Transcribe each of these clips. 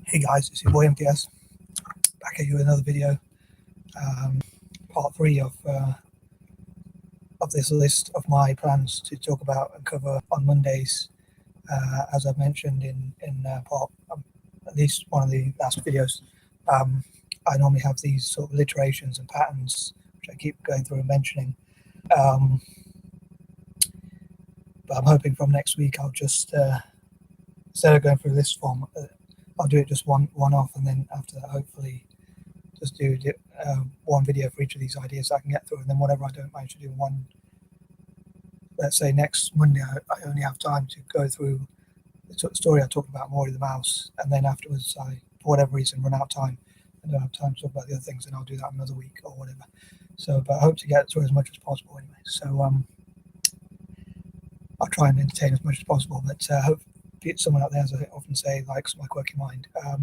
Hey guys, it's your boy MTS, back at you with another video, part 3 of this list of my plans to talk about and cover on Mondays. As I've mentioned in part at least one of the last videos, I normally have these sort of alliterations and patterns which I keep going through and mentioning. But I'm hoping from next week I'll just instead of going through this form, I'll do it just one off, and then after that hopefully just do one video for each of these ideas I can get through, and then whatever I don't manage to do in one, let's say next Monday, I only have time to go through the story I talked about, Maury the Mouse, and then afterwards I, for whatever reason, run out of time and don't have time to talk about the other things, and I'll do that another week or whatever. So, but I hope to get through as much as possible anyway. So I'll try and entertain as much as possible, but hope someone out there, as I often say, likes my quirky mind. I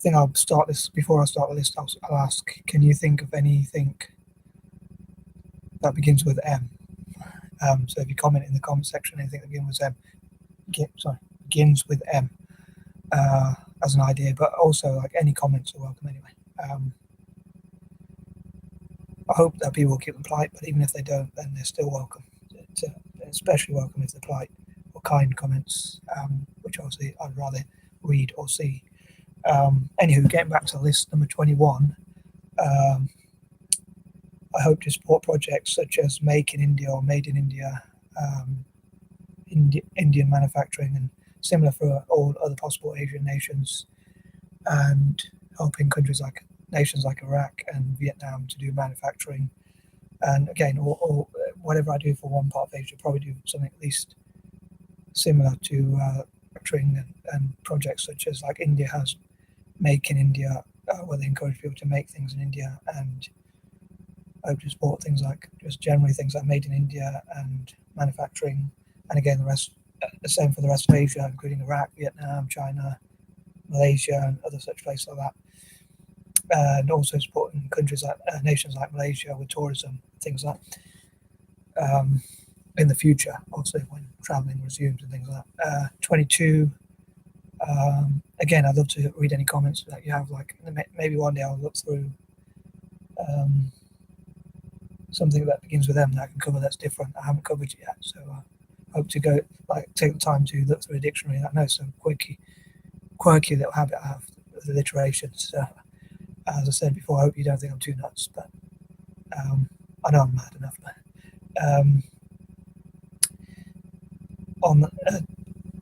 think I'll start this, before I start the list, I'll ask, can you think of anything that begins with M? So if you comment in the comment section anything that begins with M as an idea, but also like any comments are welcome anyway. I hope that people will keep them polite, but even if they don't, then they're still welcome. Especially welcome if they're polite or kind comments, which obviously I'd rather read or see. Anywho, getting back to list number 21, I hope to support projects such as Make in India or Made in India, Indian manufacturing, and similar for all other possible Asian nations, and helping nations like Iraq and Vietnam to do manufacturing. And again, or whatever I do for one part of Asia, probably do something at least similar to manufacturing and projects such as like India has Make in India, where they encourage people to make things in India, and I hope to support things like just generally things like Made in India and manufacturing. And again, the same for the rest of Asia, including Iraq, Vietnam, China, Malaysia, and other such places like that. And also supporting countries like nations like Malaysia with tourism, things like in the future, obviously when traveling resumes and things like that. 22. Again, I'd love to read any comments that you have. Like maybe one day I'll look through something that begins with M that I can cover that's different. I haven't covered it yet, so I hope to go take the time to look through a dictionary. I know it's a quirky little habit I have with alliterations. As I said before, I hope you don't think I'm too nuts, but I know I'm mad enough. But on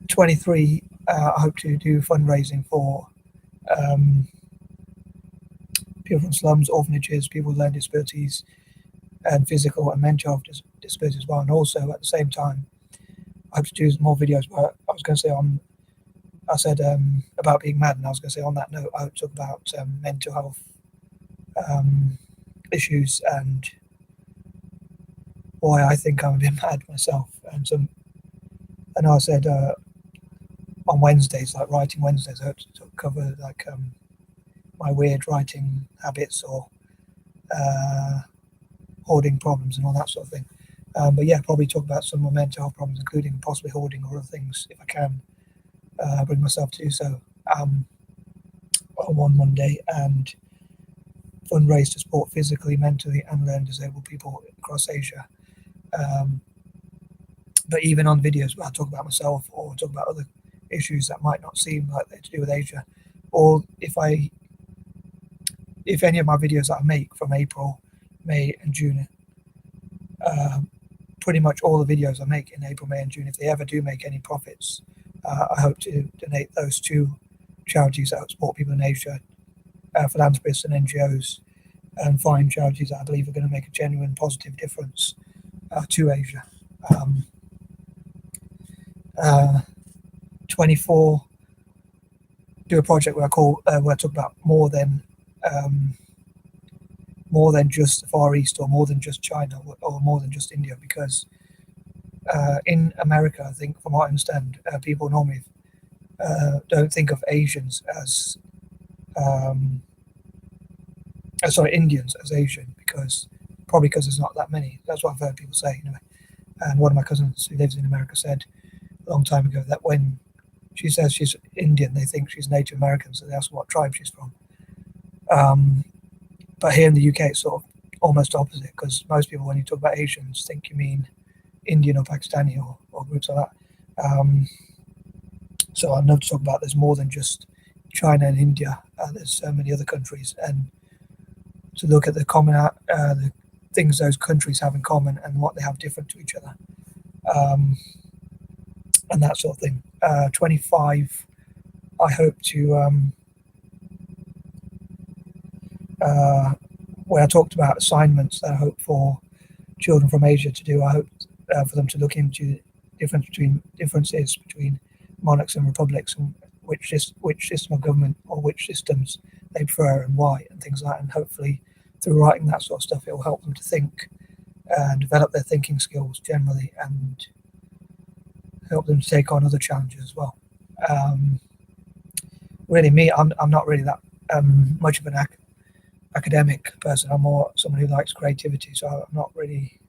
23, I hope to do fundraising for people from slums, orphanages, people with learning disabilities, and physical and mental health disabilities as well. And also at the same time, I hope to do more videos. But I was going to say I said about being mad, and I was going to say on that note, I hope to talk about mental health issues and why I think I'm a bit mad myself. And I know I said on Wednesdays, like writing Wednesdays, I hope to cover like my weird writing habits or hoarding problems and all that sort of thing. But yeah, probably talk about some more mental health problems, including possibly hoarding or other things, if I can bring myself to do so on one Monday, and fundraise to support physically, mentally, and learn disabled people across Asia. But even on videos where I talk about myself or talk about other issues that might not seem like they're to do with Asia, or if any of my videos that I make from April, May, and June, pretty much all the videos I make in April, May, and June, if they ever do make any profits, I hope to donate those to charities that help support people in Asia, philanthropists and NGOs, and find charities that I believe are going to make a genuine positive difference to Asia. 24, do a project where I talk about more than just the Far East, or more than just China, or more than just India, because in America, I think, from what I understand, people normally don't think of Asians as Indians as Asian, because there's not that many. That's what I've heard people say anyway. And one of my cousins who lives in America said a long time ago that when she says she's Indian. They think she's Native American, so they ask what tribe she's from. But here in the UK, it's sort of almost opposite, because most people, when you talk about Asians, think you mean Indian or Pakistani or groups like that. So I'd love to talk about there's more than just China and India. There's so many other countries, and to look at the things those countries have in common and what they have different to each other, and that sort of thing. 25, I hope to where I talked about assignments that I hope for children from Asia to do. I hope for them to look into differences between monarchs and republics, and which system of government or which systems they prefer and why, and things like that. And hopefully through writing that sort of stuff, it will help them to think and develop their thinking skills generally, and help them to take on other challenges as well. Really, I'm not really that much of an academic person. I'm more someone who likes creativity, so I'm not really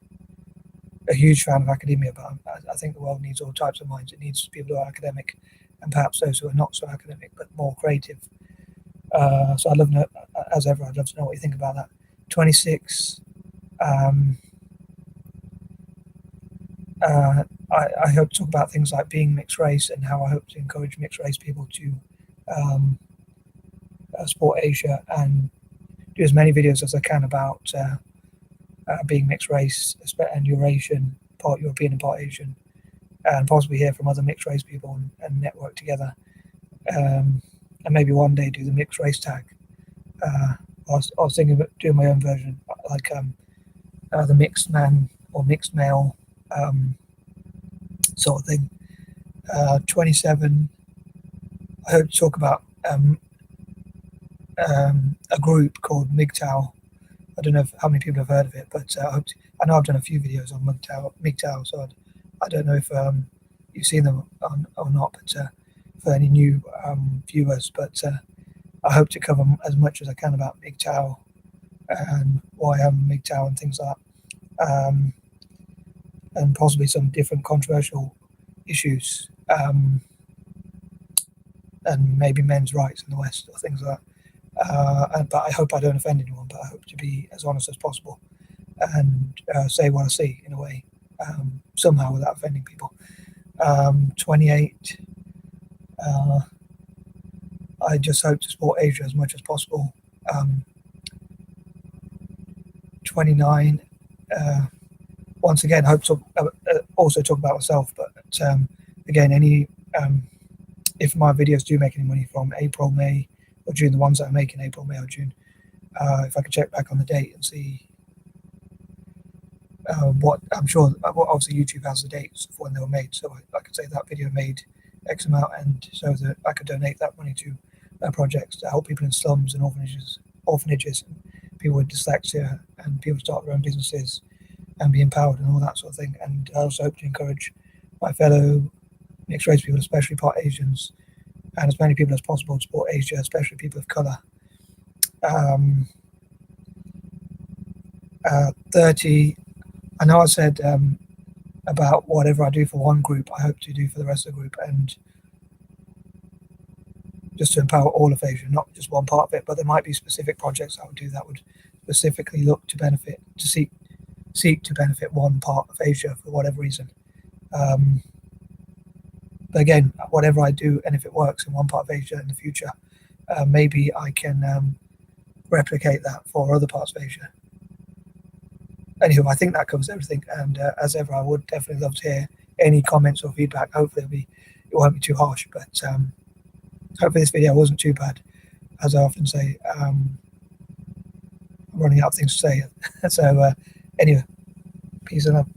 a huge fan of academia, but I think the world needs all types of minds. It needs people who are academic, and perhaps those who are not so academic but more creative. So I'd love to know, as ever, I'd love to know what you think about that. 26. I hope to talk about things like being mixed race, and how I hope to encourage mixed race people to support Asia, and do as many videos as I can about being mixed race and Eurasian, part European and part Asian, and possibly hear from other mixed race people and network together, and maybe one day do the mixed race tag. I was thinking about doing my own version, like the mixed man or mixed male sort of thing. 27, I hope to talk about a group called MGTOW. I don't know how many people have heard of it, but I know I've done a few videos on MGTOW, so I don't know if you've seen them or not, but for any new viewers, but I hope to cover as much as I can about MGTOW and why I'm MGTOW and things like that, and possibly some different controversial issues, and maybe men's rights in the West or things like that. But I hope I don't offend anyone, but I hope to be as honest as possible and say what I see in a way, somehow without offending people. 28, I just hope to support Asia as much as possible. 29, once again, hope to also talk about myself, but again, if my videos do make any money from April, May, or June, the ones that I make in April, May, or June, if I could check back on the date and see what, I'm sure, obviously YouTube has the dates of when they were made, so I could say that video made X amount, and so that I could donate that money to projects to help people in slums and orphanages, and people with dyslexia, and people start their own businesses and be empowered and all that sort of thing. And I also hope to encourage my fellow mixed race people, especially part Asians, and as many people as possible to support Asia, especially people of colour. 30, I know I said about whatever I do for one group, I hope to do for the rest of the group, and just to empower all of Asia, not just one part of it, but there might be specific projects I would do that would specifically look to benefit, to seek to benefit one part of Asia for whatever reason. But again, whatever I do, and if it works in one part of Asia in the future, maybe I can replicate that for other parts of Asia. Anyway, I think that covers everything, and as ever, I would definitely love to hear any comments or feedback. Hopefully it won't be too harsh, but hopefully this video wasn't too bad. As I often say, I'm running out of things to say. So anyway, peace and love.